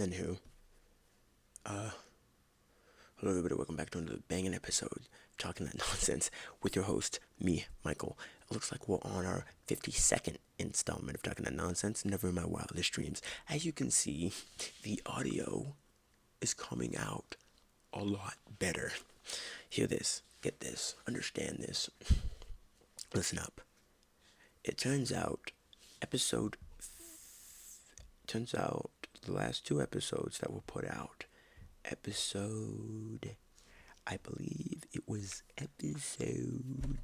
Anywho, hello everybody, welcome back to another banging episode, Talking That Nonsense, with your host, me, Michael. It looks like we're on our 52nd installment of Talking That Nonsense, never in my wildest dreams. As you can see, the audio is coming out a lot better. Hear this, get this, understand this, listen up. It turns out, the last two episodes that were put out, I believe it was episode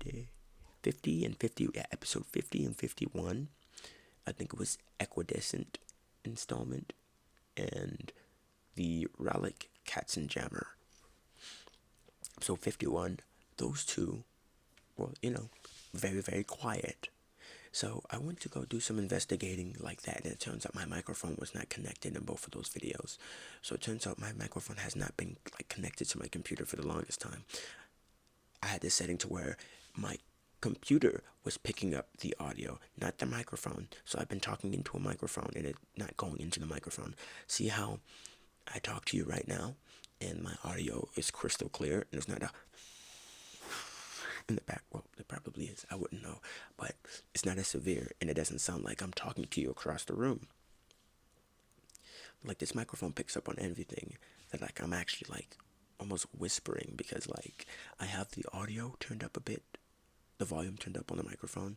50 and 50, yeah, episode 50 and 51. I think it was Equidescent installment and the Relic Katzenjammer. Episode 51, those two were, very, very quiet. So I went to go do some investigating like that, and it turns out my microphone was not connected in both of those videos. So it turns out my microphone has not been connected to my computer for the longest time. I had this setting to where my computer was picking up the audio, not the microphone. So I've been talking into a microphone and it not going into the microphone. See how I talk to you right now, and my audio is crystal clear, and there's not a in the back. Well, it probably is, I wouldn't know, but it's not as severe, and it doesn't sound like I'm talking to you across the room. Like, this microphone picks up on everything, that I'm actually almost whispering, because I have the audio turned up a bit, the volume turned up on the microphone.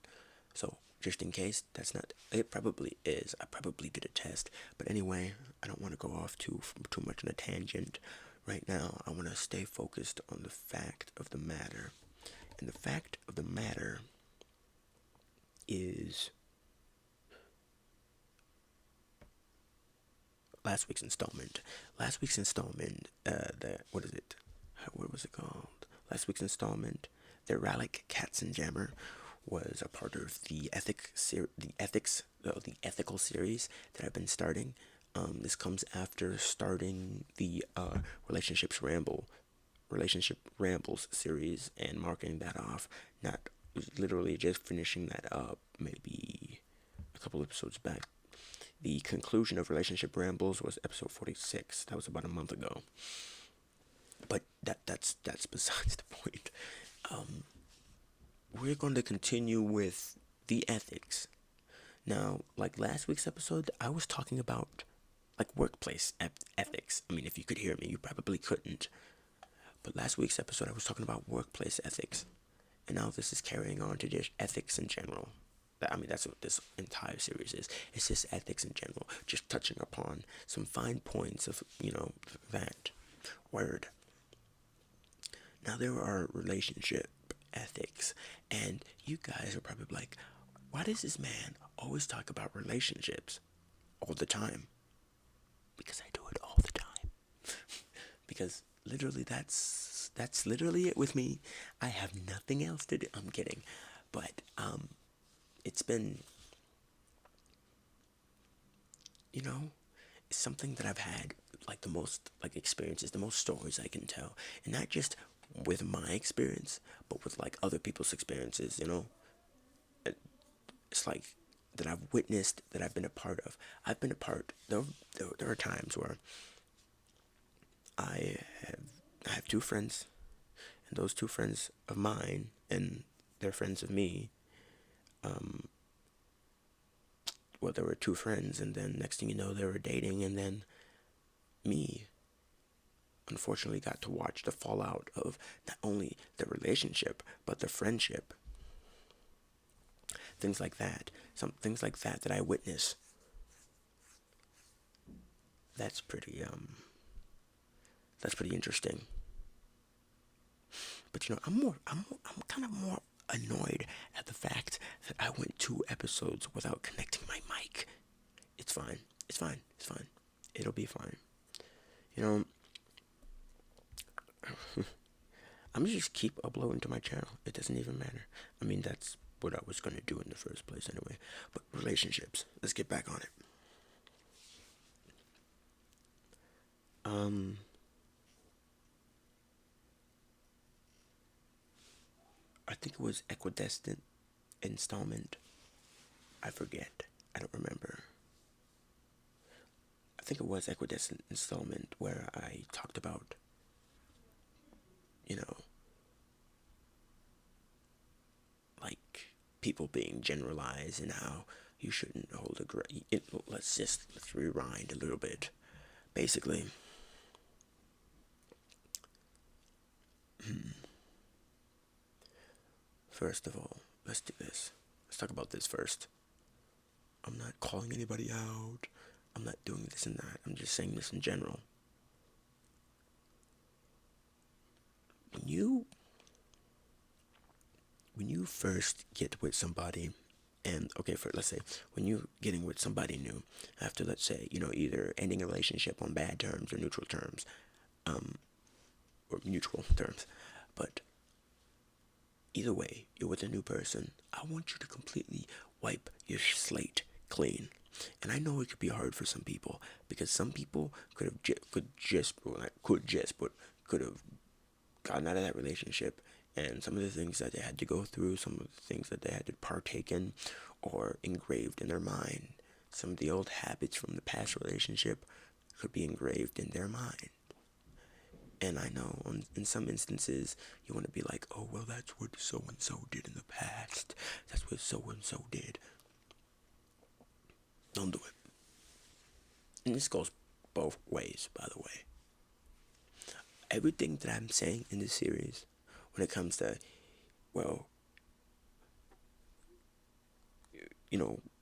So just in case that's not, it probably is. I probably did a test, but anyway, I don't want to go off too much on a tangent right now. I want to stay focused on the fact of the matter. And the fact of the matter is last week's installment. What was it called? Last week's installment, the Relic Katzenjammer, was a part of the ethical series that I've been starting. This comes after starting the Relationship Rambles series and marking that off. Not literally just finishing that up maybe a couple episodes back. The conclusion of Relationship Rambles was episode 46. That was about a month ago. But that's besides the point. We're going to continue with the ethics. Now, like last week's episode, I was talking about workplace ethics. I mean, if you could hear me, you probably couldn't. But last week's episode, I was talking about workplace ethics. And now this is carrying on to just ethics in general. I mean, that's what this entire series is. It's just ethics in general. Just touching upon some fine points of, that word. Now, there are relationship ethics. And you guys are probably like, why does this man always talk about relationships all the time? Because I do it all the time. Because literally, that's literally it with me. I have nothing else to do. I'm kidding, but it's been, it's something that I've had the most experiences, the most stories I can tell, and not just with my experience, but with other people's experiences. It's that I've witnessed, that I've been a part of. There are times where I have two friends, and those two friends of mine, and they're friends of me. Well, there were two friends, and then next thing you know, they were dating, and then me, unfortunately, got to watch the fallout of not only the relationship, but the friendship. Things like that. Some things like that I witness. That's pretty interesting. But I'm kind of more annoyed at the fact that I went 2 episodes without connecting my mic. It's fine. It'll be fine. I'm gonna just keep uploading to my channel. It doesn't even matter. I mean, that's what I was gonna do in the first place anyway. But relationships, let's get back on it. I think it was Equidescent installment. I forget. I don't remember. I think it was equidistant installment where I talked about, you know, like people being generalized and how you shouldn't hold a grudge. Let's rewind a little bit. Basically, first of all, let's do this. Let's talk about this first. I'm not calling anybody out. I'm not doing this and that. I'm just saying this in general. When you first get with somebody, and okay, let's say when you getting with somebody new, after, let's say, either ending a relationship on bad terms or neutral terms, or mutual terms, but either way, you're with a new person. I want you to completely wipe your slate clean. And I know it could be hard for some people, because some people could have gotten out of that relationship, and some of the things that they had to go through, some of the things that they had to partake in, or engraved in their mind. Some of the old habits from the past relationship could be engraved in their mind. And I know in some instances, you want to be like, oh, well, that's what so-and-so did in the past. That's what so-and-so did. Don't do it. And this goes both ways, by the way. Everything that I'm saying in this series, when it comes to, well,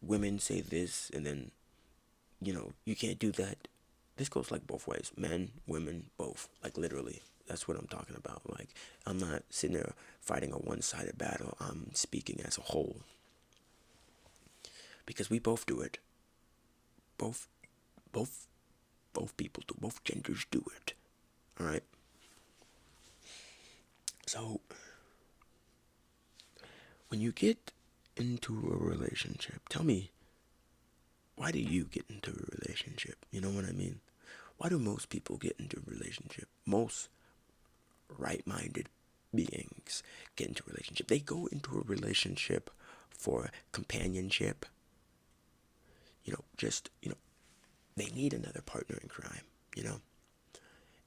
women say this, and then, you can't do that. This goes like both ways. Men, women, both. Like literally. That's what I'm talking about. Like, I'm not sitting there fighting a one-sided battle. I'm speaking as a whole. Because we both do it. Both people do. Both genders do it. Alright? So, when you get into a relationship, tell me, why do you get into a relationship? You know what I mean? Why do most people get into a relationship? Most right-minded beings get into a relationship. They go into a relationship for companionship. They need another partner in crime,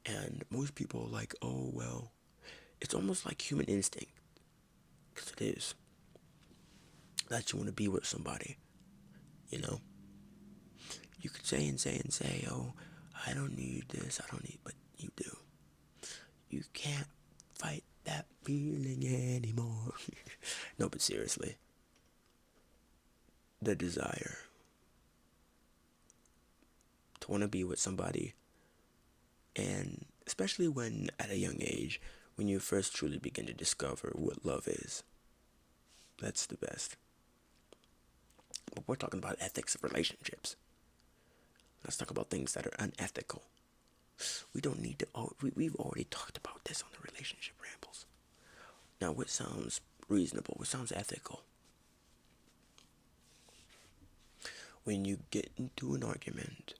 And most people are like, oh, well, it's almost like human instinct. Because it is. That you want to be with somebody, You could say and say and say, oh, I don't need this, I don't need, but you do. You can't fight that feeling anymore. No, but seriously, the desire to want to be with somebody, and especially when at a young age, when you first truly begin to discover what love is, that's the best. But we're talking about ethics of relationships. Let's talk about things that are unethical. We don't need to, we've already talked about this on the relationship rambles. Now, what sounds reasonable? What sounds ethical? When you get into an argument,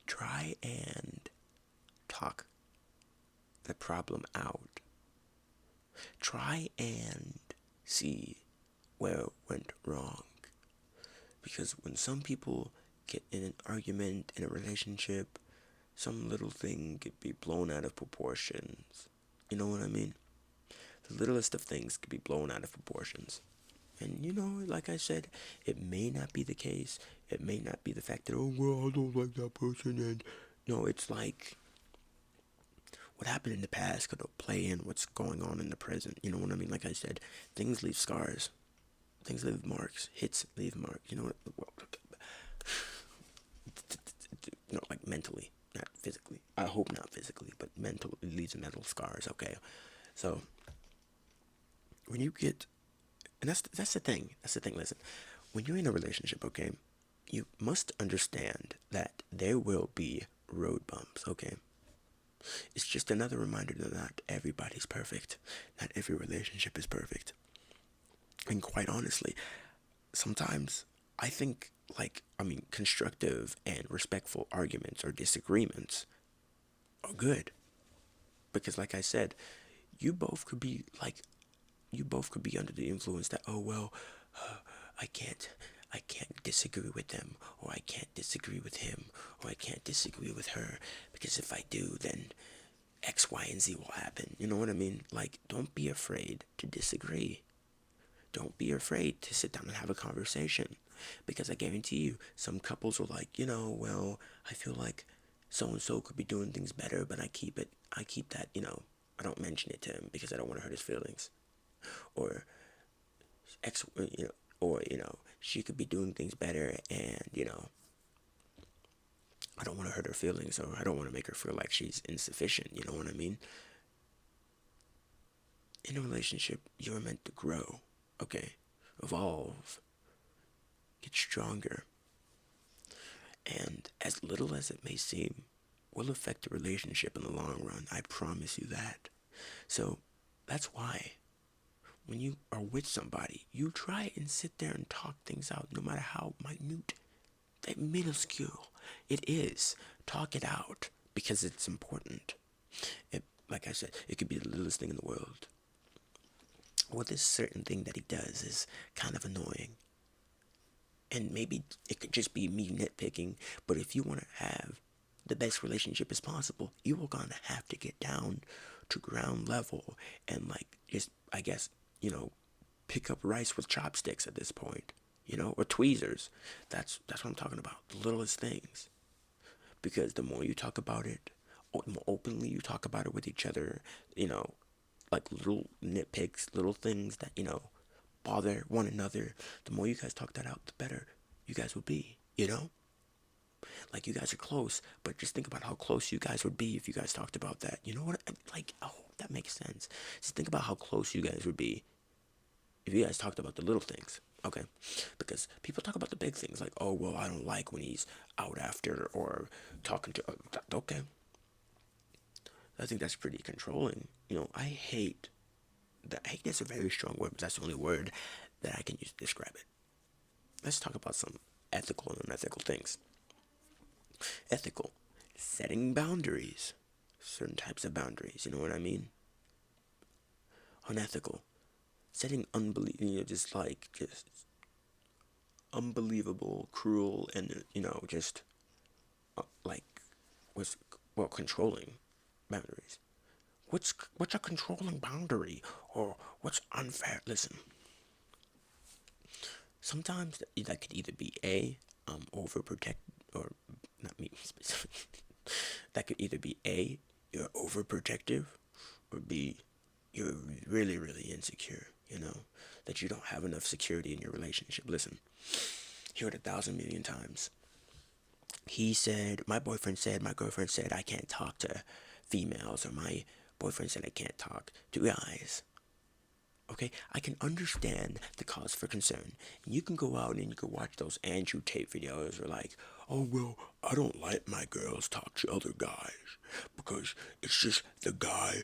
try and talk the problem out. Try and see where it went wrong. Because when some people get in an argument in a relationship, some little thing could be blown out of proportions. You know what I mean? The littlest of things could be blown out of proportions. And like I said, it may not be the case. It may not be the fact that, oh, well, I don't like that person. And no, it's like what happened in the past could play in what's going on in the present. You know what I mean? Like I said, things leave scars. Things leave marks. Hits leave marks. Like mentally, not physically. I hope not physically, but mentally, it leaves mental scars. Okay, so when you get, and that's the thing. That's the thing. Listen, when you're in a relationship, okay, you must understand that there will be road bumps. Okay, it's just another reminder that not everybody's perfect. Not every relationship is perfect. And quite honestly, sometimes I think, constructive and respectful arguments or disagreements are good. Because like I said, you both could be under the influence that, oh, well, I can't I can't disagree with them, or I can't disagree with him, or I can't disagree with her, because if I do, then X, Y, and Z will happen. You know what I mean? Like, don't be afraid to disagree. Don't be afraid to sit down and have a conversation. Because I guarantee you, some couples are like, well, I feel like so-and-so could be doing things better, but I keep that, I don't mention it to him because I don't want to hurt his feelings. Or, X, or, she could be doing things better, and, I don't want to hurt her feelings, or I don't want to make her feel like she's insufficient, you know what I mean? In a relationship, you're meant to grow, okay? Evolve, get stronger. And as little as it may seem, will affect the relationship in the long run. I promise you that. So that's why when you are with somebody, you try and sit there and talk things out, no matter how minute, that minuscule it is. Talk it out because it's important. Like I said, it could be the littlest thing in the world. Well, this certain thing that he does is kind of annoying. And maybe it could just be me nitpicking, but if you want to have the best relationship as possible, you are going to have to get down to ground level and, like, just, I guess, pick up rice with chopsticks at this point, or tweezers. That's what I'm talking about, the littlest things. Because the more you talk about it, the more openly you talk about it with each other, like little nitpicks, little things that, bother one another, the more you guys talk that out, the better you guys will be, Like, you guys are close, but just think about how close you guys would be if you guys talked about that. You know what? Like, oh, that makes sense. Just think about how close you guys would be if you guys talked about the little things, okay? Because people talk about the big things, like, oh, well, I don't like when he's out after or talking to, okay. I think that's pretty controlling. I hate that. Hate is a very strong word, but that's the only word that I can use to describe it. Let's talk about some ethical and unethical things. Ethical, setting boundaries, certain types of boundaries, you know what I mean? Unethical, setting just unbelievable, cruel, and, just, like, controlling boundaries. What's a controlling boundary, or what's unfair? Listen, sometimes that could either be overprotect, or not me specifically. That could either be you're overprotective, or B, you're really, really insecure, that you don't have enough security in your relationship. Listen, hear it 1,000 million times. He said, my boyfriend said, my girlfriend said, I can't talk to females, or my boyfriend said I can't talk to guys. Okay, I can understand the cause for concern. You can go out and you can watch those Andrew Tate videos, or like, oh, well, I don't like my girls talk to other guys because it's just the guy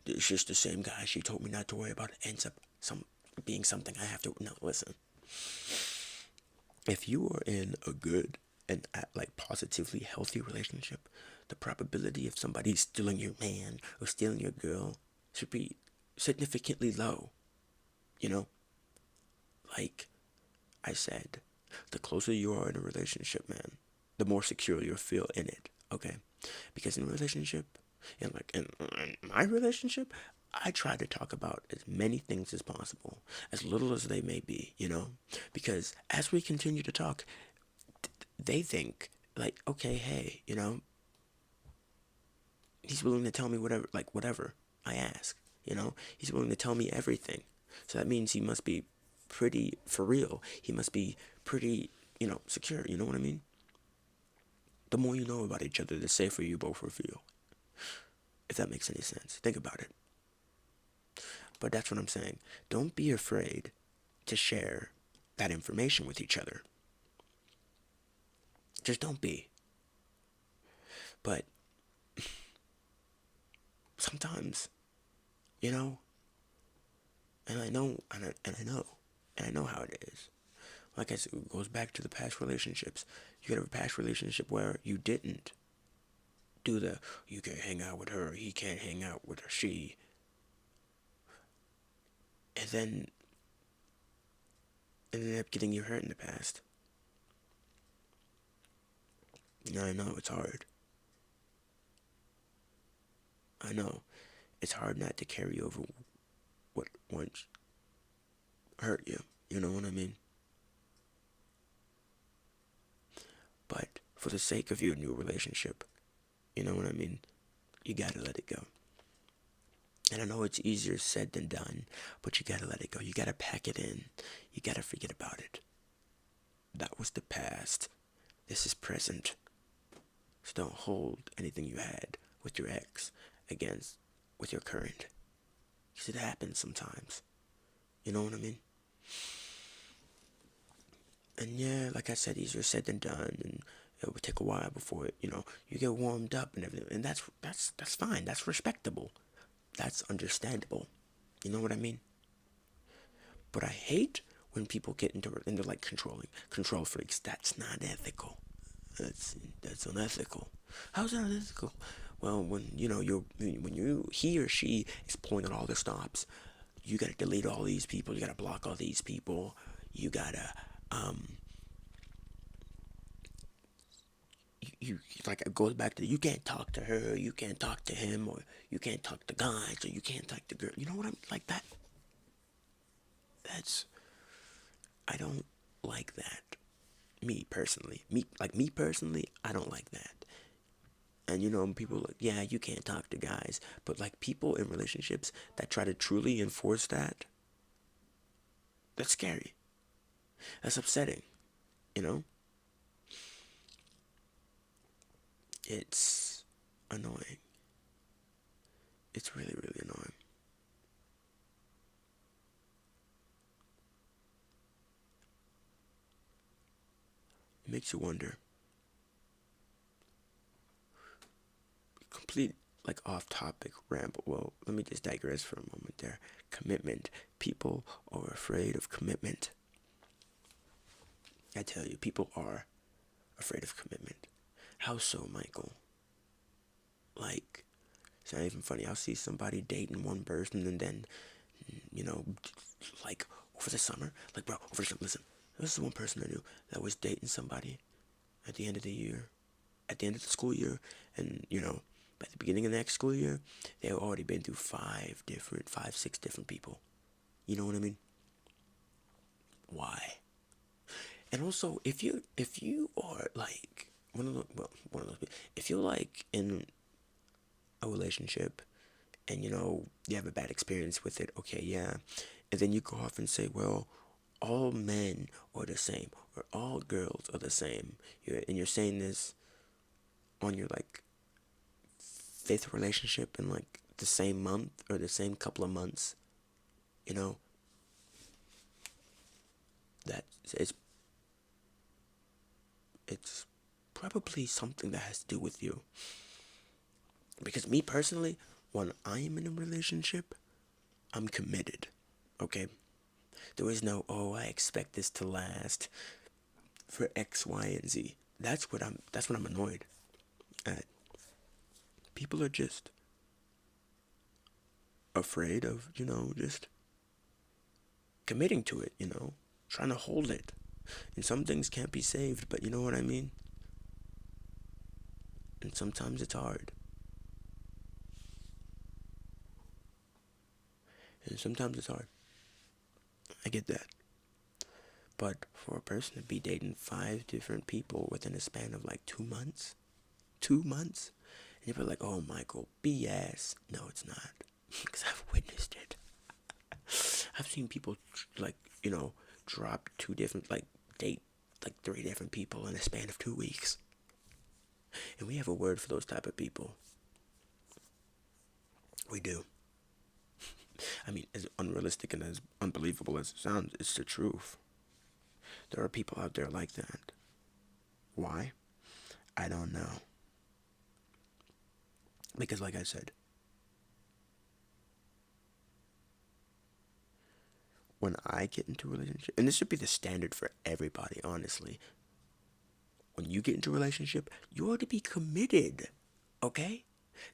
it's just the same guy she told me not to worry about. It ends up being something I have to. No, listen. If you are in a good and like positively healthy relationship, the probability of somebody stealing your man or stealing your girl should be significantly low. Like I said, the closer you are in a relationship, man, the more secure you'll feel in it. Okay, because in a relationship, in my relationship, I try to talk about as many things as possible, as little as they may be, because as we continue to talk, they think, like, okay, hey, he's willing to tell me whatever I ask, he's willing to tell me everything. So that means he must be pretty for real. He must be pretty, secure. You know what I mean? The more you know about each other, the safer you both will feel. If that makes any sense. Think about it. But that's what I'm saying. Don't be afraid to share that information with each other. Just don't be. But sometimes, and I know, and I know how it is. Like I said, it goes back to the past relationships. You could have a past relationship where you didn't do you can't hang out with her, he can't hang out with her, she. And then and ended up getting you hurt in the past. I know it's hard. I know it's hard not to carry over what once hurt you. You know what I mean? But for the sake of your new relationship, you know what I mean? You gotta let it go. And I know it's easier said than done, but you gotta let it go. You gotta pack it in. You gotta forget about it. That was the past. This is present. So don't hold anything you had with your ex against with your current. Because it happens sometimes. You know what I mean? And yeah, like I said, easier said than done, and it would take a while before you get warmed up and everything. And that's fine. That's respectable. That's understandable. You know what I mean? But I hate when people get into like control freaks. That's not ethical. That's unethical. How's that unethical? Well, when he or she is pulling on all the stops, you gotta delete all these people. You gotta block all these people. You gotta you like it goes back to you can't talk to her, you can't talk to him, or you can't talk to guys, or you can't talk to girls. You know what I'm like that? That's I don't like that. Me personally, I don't like that. And people like, yeah, you can't talk to guys, but like people in relationships that try to truly enforce that's scary. That's upsetting. You know, it's annoying. It's really, really annoying. It makes you wonder. Complete like off topic ramble. Well, let me just digress for a moment there. Commitment. People are afraid of commitment. I tell you, people are afraid of commitment. How so, Michael? Like, it's not even funny. I'll see somebody dating one person and then, you know, like over the summer. Like, bro, over the summer, listen, this is one person I knew that was dating somebody at the end of the year, at the end of the school year, and, by the beginning of the next school year, they've already been through five, six different people. You know what I mean? Why? And also, if you are like one of those people, if you're like in a relationship and you have a bad experience with it, okay, yeah, and then you go off and say, well, all men are the same or all girls are the same. You're saying this on your like fifth relationship in like the same month or the same couple of months. You know that it's probably something that has to do with you. Because me personally, when I am in a relationship, I'm committed. Okay? There is no, oh, I expect this to last for X, Y, and Z. That's what I'm annoyed at. People are just afraid of, just committing to it, trying to hold it. And some things can't be saved, but you know what I mean? And sometimes it's hard. And sometimes it's hard. I get that. But for a person to be dating five different people within a span of like 2 months, 2 months, and you're like, oh, Michael, BS. No, it's not. Because I've witnessed it. I've seen people like, drop two different, like, date like three different people in a span of 2 weeks. And we have a word for those type of people. We do. I mean, as unrealistic and as unbelievable as it sounds, it's the truth. There are people out there like that. Why? I don't know. Because, like I said, when I get into a relationship, and this should be the standard for everybody, honestly. When you get into a relationship, you ought to be committed, okay?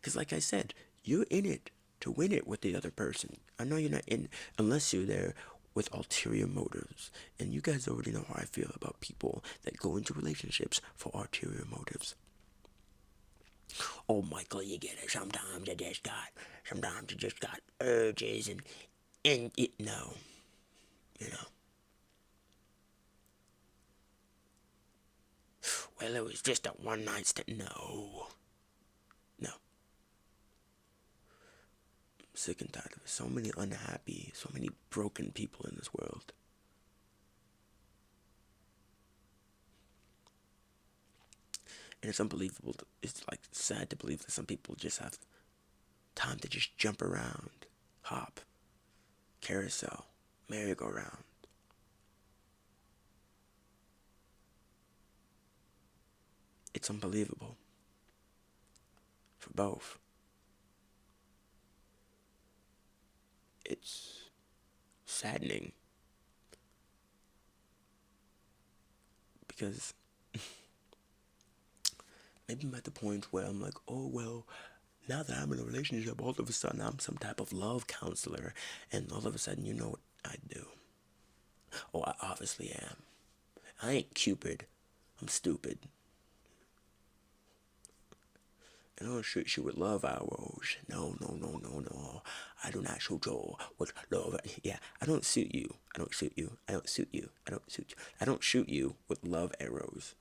Because, like I said, you're in it to win it with the other person. I know you're not in, unless you're there with ulterior motives. And you guys already know how I feel about people that go into relationships for ulterior motives. Oh, Michael, you get it. Sometimes you just got urges and it, no, you know. Well, it was just a one night stand. No, no. I'm sick and tired of it. So many unhappy, so many broken people in this world. And it's unbelievable. It's like sad to believe that some people just have time to just jump around, hop, carousel, merry-go-round. It's unbelievable for both. It's saddening because maybe I'm at the point where I'm like, oh, well, now that I'm in a relationship, all of a sudden I'm some type of love counselor, and all of a sudden, you know what I do? Oh, I obviously am. I ain't Cupid. I'm stupid. I don't shoot you with love arrows. No, no, no, no, no. I do not shoot you with love. Yeah, I don't shoot you. I don't shoot you. I don't shoot you. I don't shoot you. I don't shoot you with love arrows.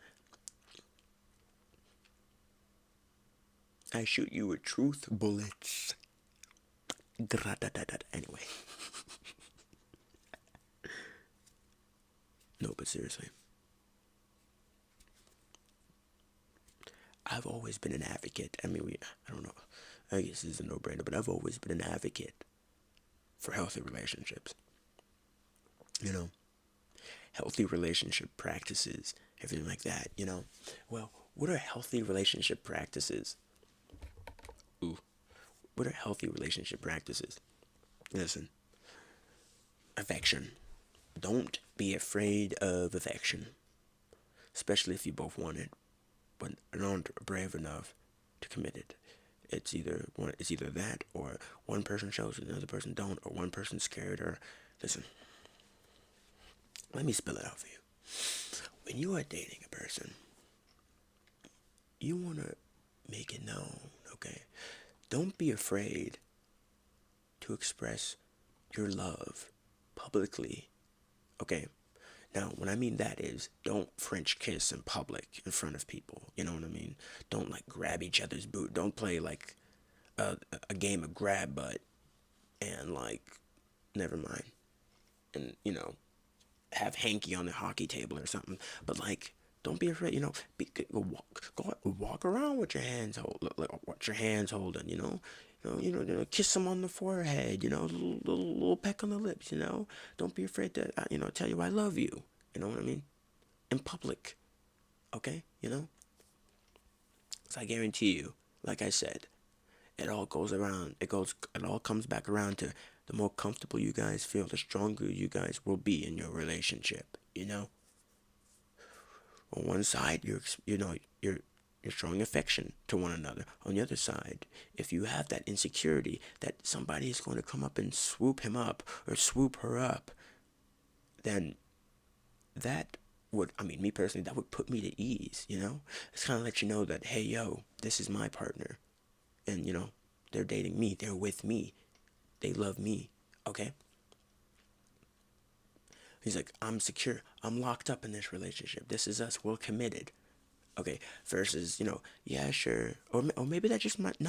I shoot you with truth bullets. Anyway. No, but seriously. I've always been an advocate. I mean, I don't know. I guess this is a no-brainer, but I've always been an advocate for healthy relationships. You know, healthy relationship practices, everything like that, you know. Well, what are healthy relationship practices? Ooh, what are healthy relationship practices? Listen, affection. Don't be afraid of affection, especially if you both want it, but aren't brave enough to commit it. It's either that, or one person shows and the other person don't, or one person's scared, or listen. Let me spell it out for you. When you are dating a person, you want to make it known, okay? Don't be afraid to express your love publicly, okay? Now, what I mean that is, don't French kiss in public in front of people. You know what I mean? Don't like grab each other's boot. Don't play like a game of grab butt and like, never mind. And you know, have hanky on the hockey table or something. But like, don't be afraid. You know, walk around with your hands what your hands holding. Kiss them on the forehead. You know, little peck on the lips. You know, don't be afraid to tell you I love you. You know what I mean? In public, okay? You know. So I guarantee you, like I said, it all goes around. It all comes back around to the more comfortable you guys feel, the stronger you guys will be in your relationship. You know. On one side, you're showing affection to one another. On the other side, if you have that insecurity that somebody is going to come up and swoop him up or swoop her up, then that would, I mean, me personally, that would put me to ease, you know? It's kind of let you know that, hey, yo, this is my partner. And, they're dating me. They're with me. They love me. Okay? He's like, I'm secure. I'm locked up in this relationship. This is us. We're committed. Okay, versus, yeah, sure. Or maybe that just might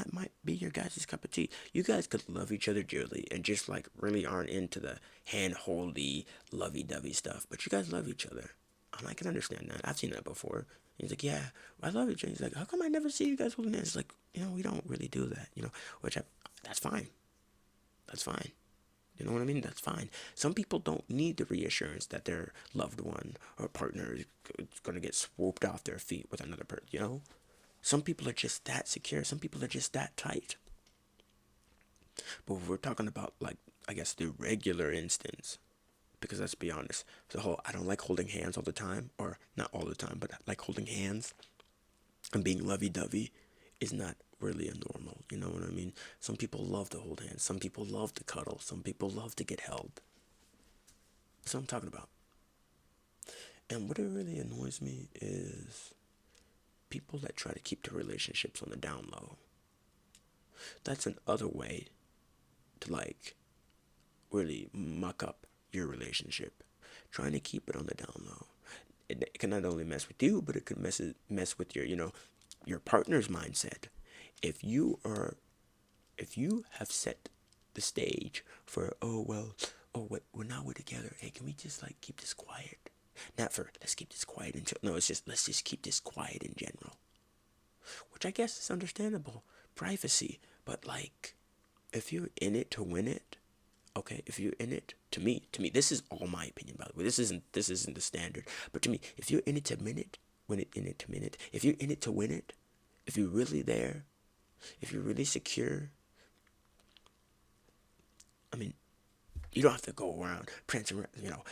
be your guys' cup of tea. You guys could love each other dearly and just like really aren't into the hand-holdy, lovey-dovey stuff. But you guys love each other. I can understand that. I've seen that before. He's like, yeah, I love each other. He's like, how come I never see you guys holding hands? It's like, we don't really do that, that's fine. That's fine. You know what I mean? That's fine. Some people don't need the reassurance that their loved one or partner is going to get swooped off their feet with another person, Some people are just that secure. Some people are just that tight. But if we're talking about, like, I guess the regular instance, because let's be honest, I don't like holding hands all the time, or not all the time, but like holding hands and being lovey-dovey is not really a normal, you know what I mean? Some people love to hold hands. Some people love to cuddle. Some people love to get held. That's what I'm talking about. And what it really annoys me is people that try to keep their relationships on the down low. That's another way to like really muck up your relationship. Trying to keep it on the down low. It can not only mess with you, but it can mess with your, your partner's mindset. If you have set the stage for, well, now we're together. Hey, can we just like keep this quiet? Not for let's keep this quiet until no, it's just let's just keep this quiet in general. Which I guess is understandable. Privacy. But like if you're in it to win it, okay, if you're in it, to me, this is all my opinion, by the way. This isn't the standard. But to me, if you're in it to win it, if you're in it to win it, if you're really there, if you're really secure, I mean, you don't have to go around prancing around,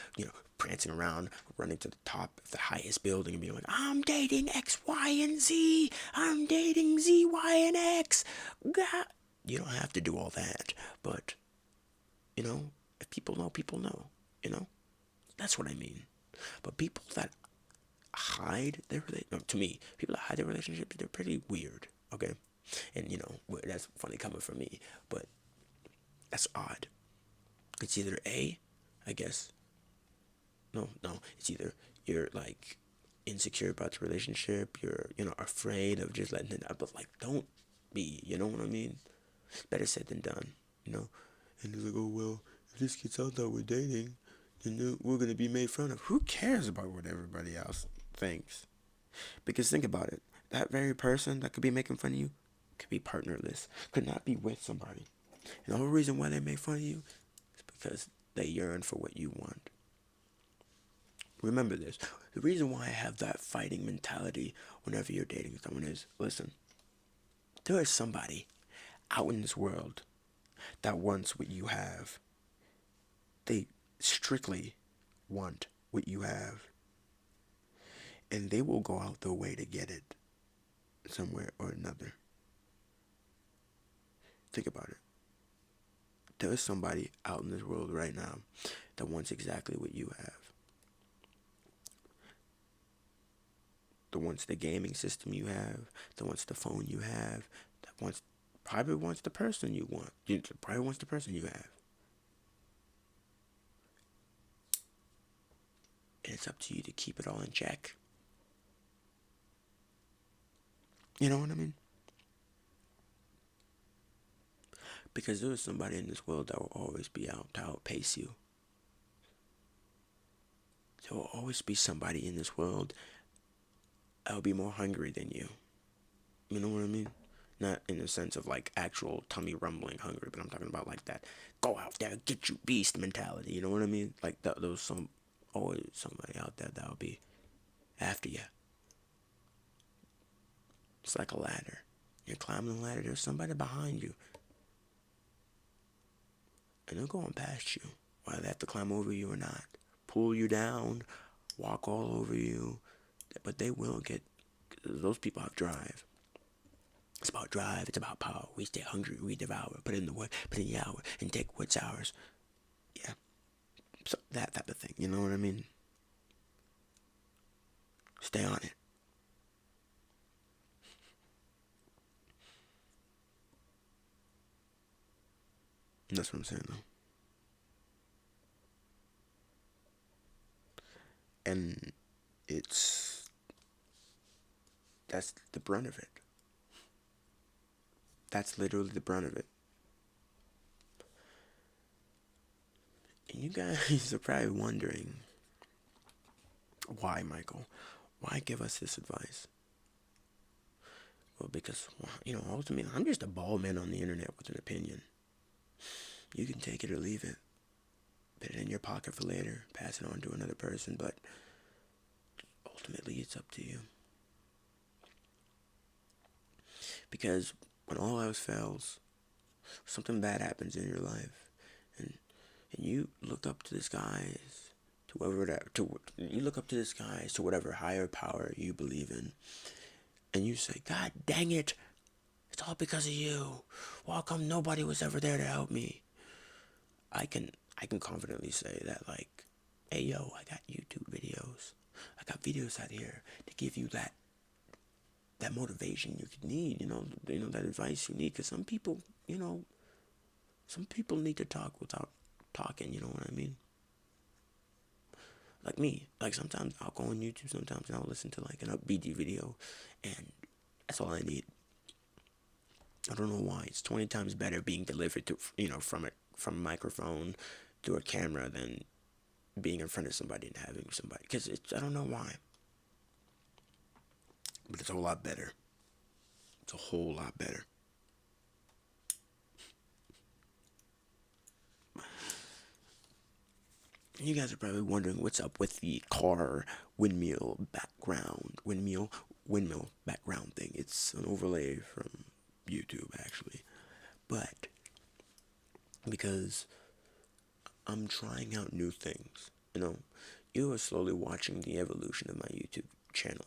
prancing around, running to the top of the highest building and being like, I'm dating X, Y, and Z. I'm dating Z, Y, and X. God. You don't have to do all that, but if people know, that's what I mean. But people that hide their to me, people that hide their relationships, they're pretty weird, okay? And that's funny coming from me, but that's odd. It's either I guess, no, it's either you're like insecure about the relationship, you're, afraid of just letting it out, but like, don't be, you know what I mean? Better said than done, And he's like, oh, well, if this gets out that we're dating, then we're going to be made fun of. Who cares about what everybody else thinks? Because think about it. That very person that could be making fun of you could be partnerless, could not be with somebody. And the whole reason why they make fun of you is because they yearn for what you want. Remember this. The reason why I have that fighting mentality whenever you're dating someone is, listen, there is somebody out in this world that wants what you have. They strictly want what you have. And they will go out their way to get it somewhere or another. Think about it. There is somebody out in this world right now that wants exactly what you have. That wants the gaming system you have. That wants the phone you have. That probably wants the person you want. Probably wants the person you have. And it's up to you to keep it all in check. You know what I mean? Because there is somebody in this world that will always be out to outpace you. There will always be somebody in this world that will be more hungry than you. You know what I mean? Not in the sense of like actual tummy rumbling hungry, but I'm talking about like that go out there, get you beast mentality. You know what I mean? Like there's always somebody out there that will be after you. It's like a ladder. You're climbing the ladder, there's somebody behind you. And they're going past you, whether they have to climb over you or not. Pull you down, walk all over you. But they will get, those people have drive. It's about drive, it's about power. We stay hungry, we devour. Put in the work, put in the hour, and take what's ours. Yeah. So that type of thing, you know what I mean? Stay on it. That's what I'm saying, though. And that's the brunt of it. That's literally the brunt of it. And you guys are probably wondering, why, Michael? Why give us this advice? Well, because, ultimately, I'm just a bald man on the internet with an opinion. You can take it or leave it. Put it in your pocket for later. Pass it on to another person. But ultimately, it's up to you. Because when all else fails, something bad happens in your life, and you look up to the skies, you look up to the skies to whatever higher power you believe in, and you say, God dang it, it's all because of you. Well, how come nobody was ever there to help me? I can confidently say that, like, Hey yo, I got YouTube videos. I got videos out here to give you that motivation you could need, that advice you need. Because some people need to talk without talking, you know what I mean? Like me, like sometimes I'll go on YouTube sometimes and I'll listen to like an upbeat video, and that's all I need. I don't know why. It's 20 times better being delivered to, from a microphone to a camera than being in front of somebody and having somebody. Because I don't know why. But it's a whole lot better. It's a whole lot better. You guys are probably wondering what's up with the car windmill background thing. It's an overlay from YouTube, actually. But because I'm trying out new things, you are slowly watching the evolution of my YouTube channel.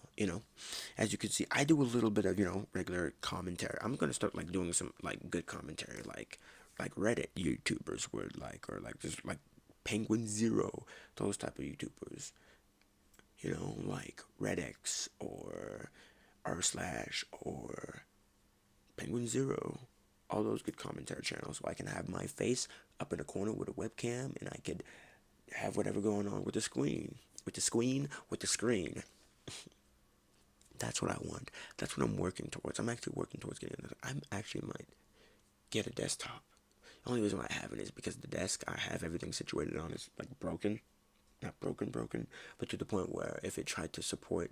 As you can see, I do a little bit of, regular commentary. I'm gonna start like doing some like good commentary, like Reddit YouTubers would like, or like just like Penguin Zero, those type of YouTubers, like Redx or r slash or Penguin Zero, all those good commentary channels, so I can have my face up in a corner with a webcam, and I could have whatever going on with the screen, That's what I want. That's what I'm working towards. I'm actually working towards getting another. I actually might get a desktop. The only reason why I haven't is because the desk I have everything situated on is like broken. Not broken, but to the point where if it tried to support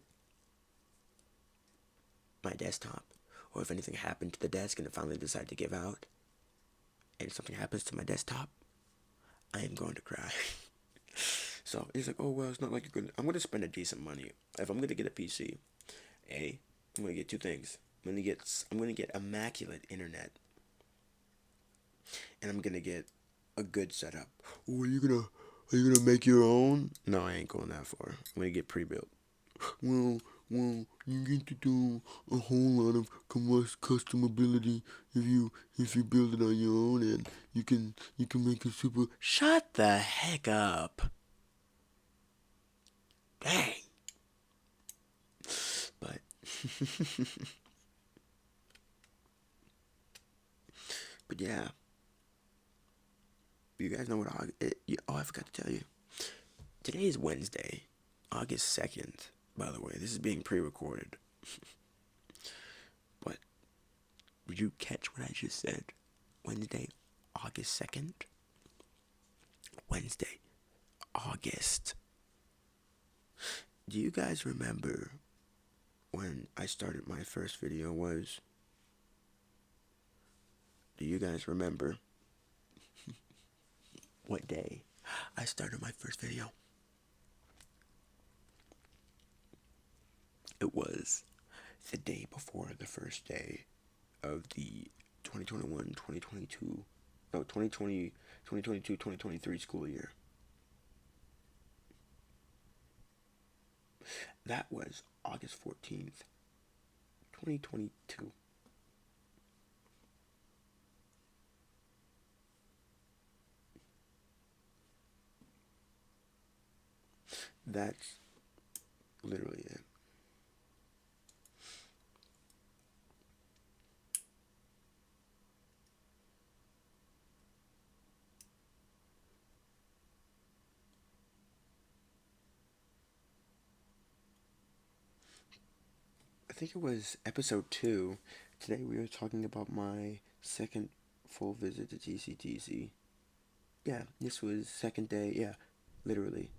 my desktop, or if anything happened to the desk and it finally decided to give out, and something happens to my desktop, I am going to cry. So he's like, oh well, it's not like I'm gonna spend a decent money if I'm gonna get a PC. I'm gonna get two things. I'm gonna get immaculate internet, and I'm gonna get a good setup. Oh, are you gonna make your own? No, I ain't going that far. I'm gonna get pre-built. Well, you get to do a whole lot of customability if you build it on your own, and you can make it super. Shut the heck up! Dang. But but yeah, you guys know what I forgot to tell you. Today is Wednesday, August 2nd. By the way, this is being pre-recorded. But did you catch what I just said? Wednesday, August 2nd. Wednesday, August. Do you guys remember when I started my first video was? Do you guys remember what day I started my first video? It was the day before the first day of the 2021, 2022, no, 2020, 2022, 2023 school year. That was August 14th, 2022. That's literally it. I think it was episode 2. Today we are talking about my second full visit to TCTC. Yeah, this was second day. Yeah, literally.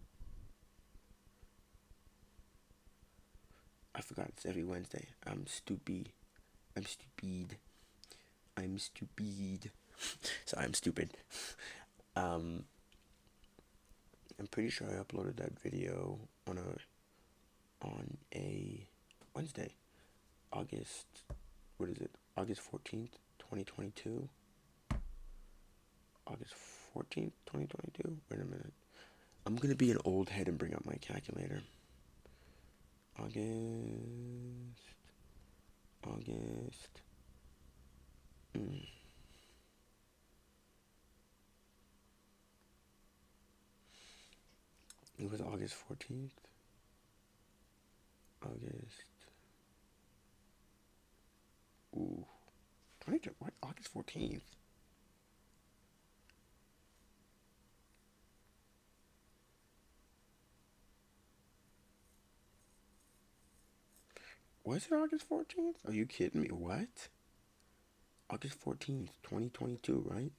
I forgot it's every Wednesday. I'm stupid. I'm stupid. I'm stupid. Sorry, I'm stupid. I'm pretty sure I uploaded that video on a Wednesday. August, what is it? August 14th, 2022. August 14th, 2022. Wait a minute. I'm gonna be an old head and bring up my calculator. August. It was August 14th. August. Ooh. What? August 14th? Was it August 14th? Are you kidding me? What? August 14th, 2022, right?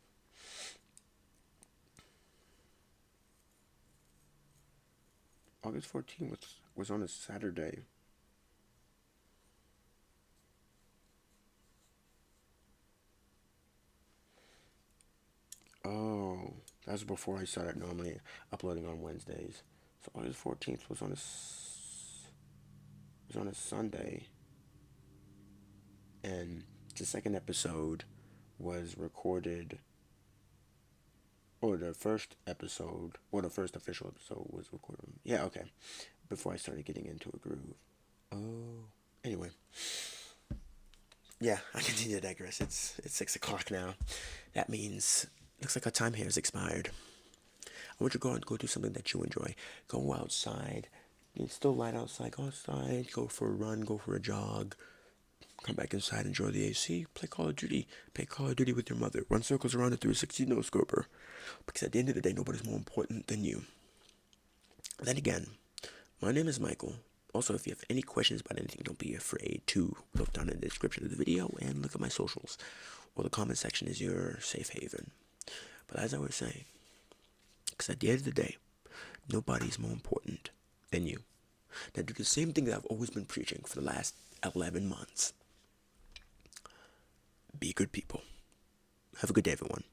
August 14th was on a Saturday. Oh, that was before I started normally uploading on Wednesdays. So August 14th was on a Sunday, and the second episode was recorded, or the first episode, or the first official episode was recorded. Yeah, okay. Before I started getting into a groove. Oh, anyway. Yeah, I continue to digress. It's 6 o'clock now. That means looks like our time here has expired. I want you to go and go do something that you enjoy. Go outside. It's still light outside. Go outside. Go for a run. Go for a jog. Come back inside. Enjoy the AC. Play Call of Duty. Play Call of Duty with your mother. Run circles around the 360 no scoper. Because at the end of the day, nobody's more important than you. Then again, my name is Michael. Also, if you have any questions about anything, don't be afraid to look down in the description of the video and look at my socials. Or the comment section is your safe haven. But as I was saying, because at the end of the day, nobody's more important than you. Now do the same thing that I've always been preaching for the last 11 months. Be good people. Have a good day, everyone.